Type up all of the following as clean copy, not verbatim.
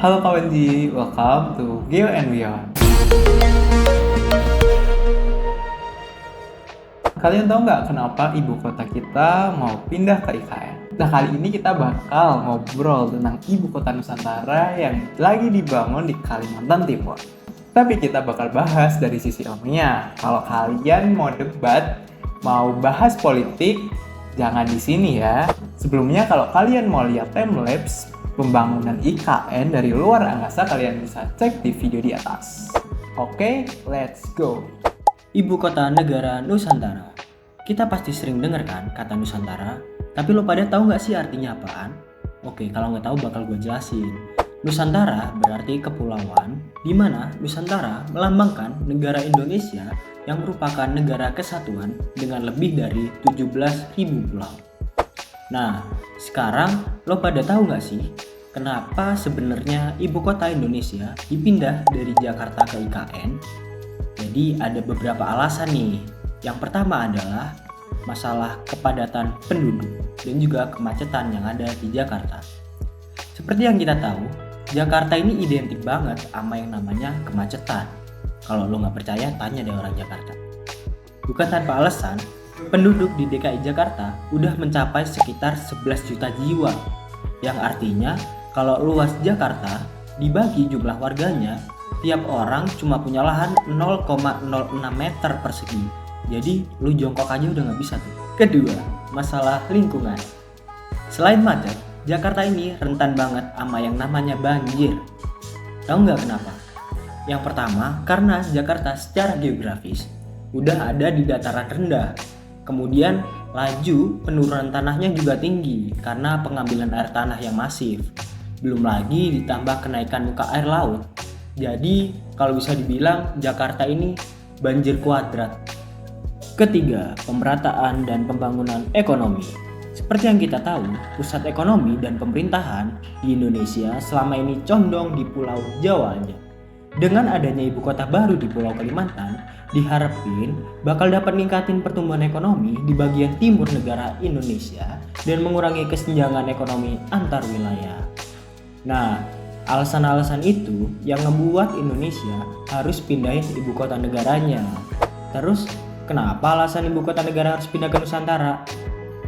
Halo kawan Ji, welcome to Geo and Beyond. Kalian tahu nggak kenapa ibu kota kita mau pindah ke IKN? Nah, kali ini kita bakal ngobrol tentang ibu kota Nusantara yang lagi dibangun di Kalimantan Timur. Tapi kita bakal bahas dari sisi ilmiah. Kalau kalian mau debat, mau bahas politik, jangan di sini ya. Sebelumnya kalau kalian mau lihat timelapse pembangunan IKN dari luar angkasa, kalian bisa cek di video di atas. Oke, let's go. Ibu kota negara Nusantara. Kita pasti sering dengar kan kata Nusantara, tapi lo pada tahu nggak sih artinya apaan? Oke, kalau nggak tahu bakal gue jelasin. Nusantara berarti kepulauan, di mana Nusantara melambangkan negara Indonesia yang merupakan negara kesatuan dengan lebih dari 17.000 pulau. Nah, sekarang lo pada tahu nggak sih kenapa sebenarnya ibu kota Indonesia dipindah dari Jakarta ke IKN? Jadi ada beberapa alasan nih. Yang pertama adalah masalah kepadatan penduduk dan juga kemacetan yang ada di Jakarta. Seperti yang kita tahu, Jakarta ini identik banget sama yang namanya kemacetan. Kalau lo nggak percaya, tanya deh orang Jakarta. Bukan tanpa alasan, penduduk di DKI Jakarta udah mencapai sekitar 11 juta jiwa. Yang artinya, kalau luas Jakarta dibagi jumlah warganya, tiap orang cuma punya lahan 0,06 meter persegi. Jadi lu jongkok aja udah nggak bisa tuh. Kedua, masalah lingkungan. Selain macet, Jakarta ini rentan banget sama yang namanya banjir. Tahu nggak kenapa? Yang pertama, karena Jakarta secara geografis udah ada di dataran rendah. Kemudian laju penurunan tanahnya juga tinggi karena pengambilan air tanah yang masif. Belum lagi ditambah kenaikan muka air laut. Jadi kalau bisa dibilang Jakarta ini banjir kuadrat. Ketiga, pemerataan dan pembangunan ekonomi. Seperti yang kita tahu, pusat ekonomi dan pemerintahan di Indonesia selama ini condong di Pulau Jawa aja. Dengan adanya ibu kota baru di Pulau Kalimantan, diharapin bakal dapat ningkatin pertumbuhan ekonomi di bagian timur negara Indonesia dan mengurangi kesenjangan ekonomi antar wilayah. Nah, alasan-alasan itu yang ngebuat Indonesia harus pindahin ibu kota negaranya. Terus, kenapa alasan ibu kota negara harus pindah ke Nusantara?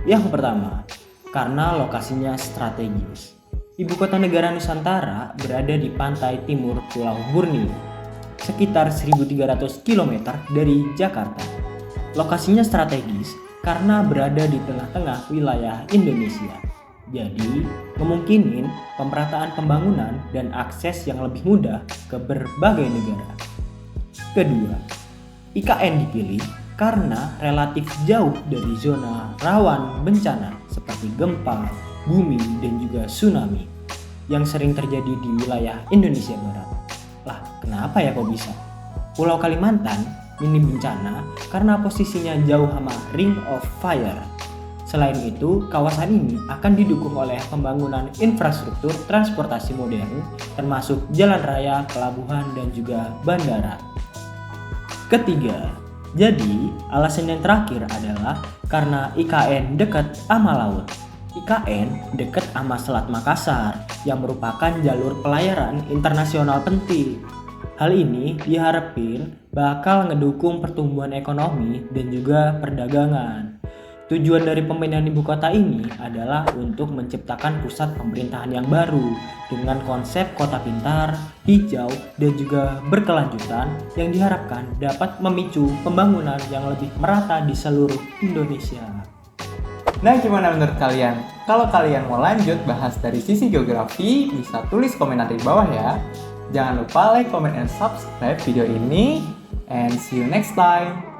Yang pertama, karena lokasinya strategis. Ibu kota negara Nusantara berada di pantai timur Pulau Borneo, sekitar 1.300 km dari Jakarta. Lokasinya strategis karena berada di tengah-tengah wilayah Indonesia. Jadi, memungkinkan pemerataan pembangunan dan akses yang lebih mudah ke berbagai negara. Kedua, IKN dipilih karena relatif jauh dari zona rawan bencana seperti gempa, bumi, dan juga tsunami yang sering terjadi di wilayah Indonesia Barat. Lah, kenapa ya kok bisa? Pulau Kalimantan minim bencana karena posisinya jauh sama Ring of Fire. Selain itu, kawasan ini akan didukung oleh pembangunan infrastruktur transportasi modern termasuk jalan raya, pelabuhan, dan juga bandara. Ketiga, jadi alasan yang terakhir adalah karena IKN dekat sama laut. IKN dekat sama Selat Makassar yang merupakan jalur pelayaran internasional penting. Hal ini diharapin bakal ngedukung pertumbuhan ekonomi dan juga perdagangan. Tujuan dari pemindahan ibu kota ini adalah untuk menciptakan pusat pemerintahan yang baru dengan konsep kota pintar, hijau, dan juga berkelanjutan yang diharapkan dapat memicu pembangunan yang lebih merata di seluruh Indonesia. Nah, gimana menurut kalian? Kalau kalian mau lanjut bahas dari sisi geografi, bisa tulis komentar di bawah ya. Jangan lupa like, comment, and subscribe video ini. And see you next time.